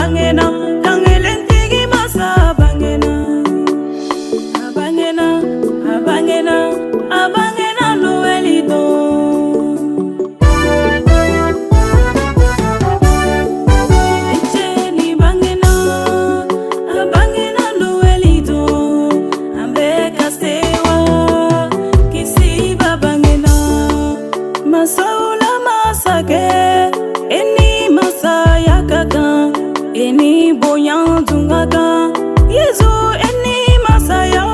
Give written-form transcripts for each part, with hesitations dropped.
bangena kangelentigi masa bangena abangena abangena abangena noelito echeni bangena abangena noelito ambe kastewa kisiba bangena masaula masake eni masaya kaka eni boyan tungaga yesu eni masaya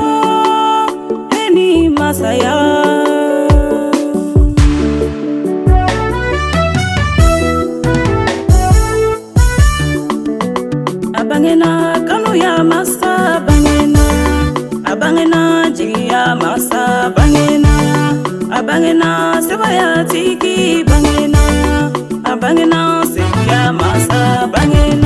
abangena kanu ya masa bangena abangena jiya masa bangena abangena sebaya tiki bangena abangena seya masa bangena